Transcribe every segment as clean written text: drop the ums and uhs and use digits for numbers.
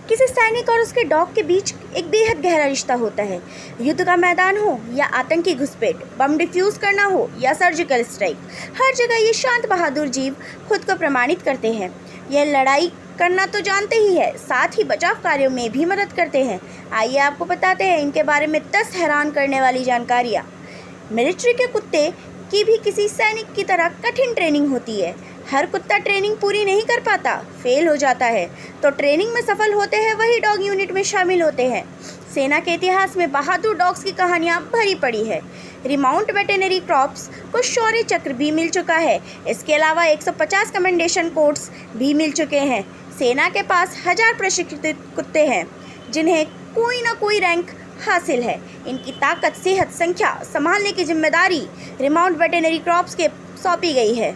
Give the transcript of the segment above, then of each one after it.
किसी सैनिक और उसके डॉग के बीच एक बेहद गहरा रिश्ता होता है। युद्ध का मैदान हो या आतंकी घुसपैठ, बम डिफ्यूज करना हो या सर्जिकल स्ट्राइक, हर जगह ये शांत बहादुर जीव खुद को प्रमाणित करते हैं। यह लड़ाई करना तो जानते ही है, साथ ही बचाव कार्यों में भी मदद करते हैं। आइए आपको बताते हैं इनके बारे में 10 हैरान करने वाली जानकारियाँ। मिलिट्री के कुत्ते की भी किसी सैनिक की तरह कठिन ट्रेनिंग होती है। हर कुत्ता ट्रेनिंग पूरी नहीं कर पाता, फेल हो जाता है। तो ट्रेनिंग में सफल होते हैं वही डॉग यूनिट में शामिल होते हैं। सेना के इतिहास में बहादुर डॉग्स की कहानियां भरी पड़ी है। रिमाउंट वेटेनरी क्रॉप्स को शौर्य चक्र भी मिल चुका है। इसके अलावा 150 कमेंडेशन कोड्स भी मिल चुके हैं। सेना के पास 1000 प्रशिक्षित कुत्ते हैं जिन्हें कोई ना कोई रैंक हासिल है। इनकी ताकत, सेहत, संख्या संभालने की जिम्मेदारी रिमाउंट वेटेनरी क्रॉप्स के सौंपी गई है।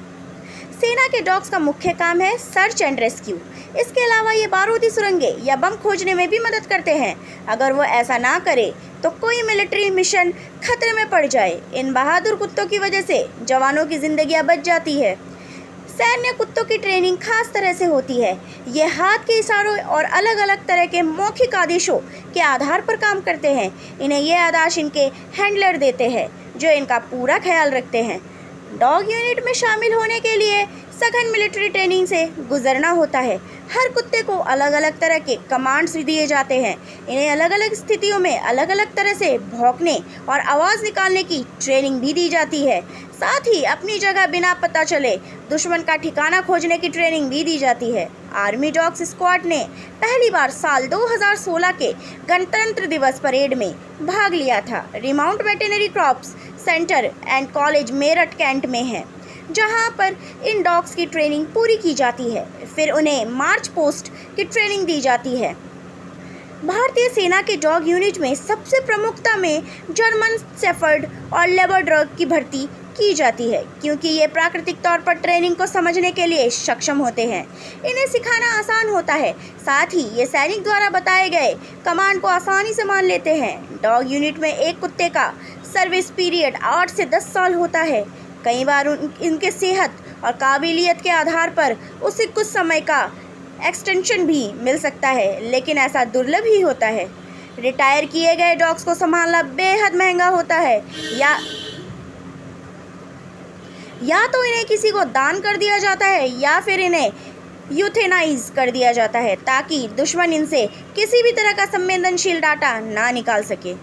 सेना के डॉग्स का मुख्य काम है सर्च एंड रेस्क्यू। इसके अलावा ये बारूदी सुरंगें या बम खोजने में भी मदद करते हैं। अगर वो ऐसा ना करे तो कोई मिलिट्री मिशन खतरे में पड़ जाए। इन बहादुर कुत्तों की वजह से जवानों की जिंदगियां बच जाती है। सैन्य कुत्तों की ट्रेनिंग खास तरह से होती है। ये हाथ के इशारों और अलग अलग तरह के मौखिक आदेशों के आधार पर काम करते हैं। इन्हें ये आदेश इनके हैंडलर देते हैं जो इनका पूरा ख्याल रखते हैं। डॉग यूनिट में शामिल होने के लिए सघन मिलिट्री ट्रेनिंग से गुजरना होता है। हर कुत्ते को अलग अलग तरह के कमांड्स दिए जाते हैं। इन्हें अलग अलग स्थितियों में अलग अलग तरह से भौंकने और आवाज़ निकालने की ट्रेनिंग भी दी जाती है। साथ ही अपनी जगह बिना पता चले दुश्मन का ठिकाना खोजने की ट्रेनिंग भी दी जाती है। आर्मी डॉग्स स्क्वाड ने पहली बार साल 2016 के गणतंत्र दिवस परेड में भाग लिया था। Remount veterinary corps centre and college Meerut cantt में है, जहां पर इन डॉग्स की ट्रेनिंग पूरी की जाती है। फिर उन्हें मार्च पोस्ट की ट्रेनिंग दी जाती है। भारतीय सेना के डॉग यूनिट में सबसे प्रमुखता में जर्मन शेफर्ड और लेब्राडोर की भर्ती की जाती है, क्योंकि ये प्राकृतिक तौर पर ट्रेनिंग को समझने के लिए सक्षम होते हैं। इन्हें सिखाना आसान होता है, साथ ही ये सैनिक द्वारा बताए गए कमांड को आसानी से मान लेते हैं। डॉग यूनिट में एक कुत्ते का सर्विस पीरियड 8 से 10 साल होता है। कई बार इनके सेहत और काबिलियत के आधार पर उसे कुछ समय का एक्सटेंशन भी मिल सकता है, लेकिन ऐसा दुर्लभ ही होता है। रिटायर किए गए डॉग्स को संभालना बेहद महंगा होता है, या तो इन्हें किसी को दान कर दिया जाता है या फिर इन्हें यूथेनाइज कर दिया जाता है ताकि दुश्मन इनसे किसी भी तरह का संवेदनशील डाटा ना निकाल सके।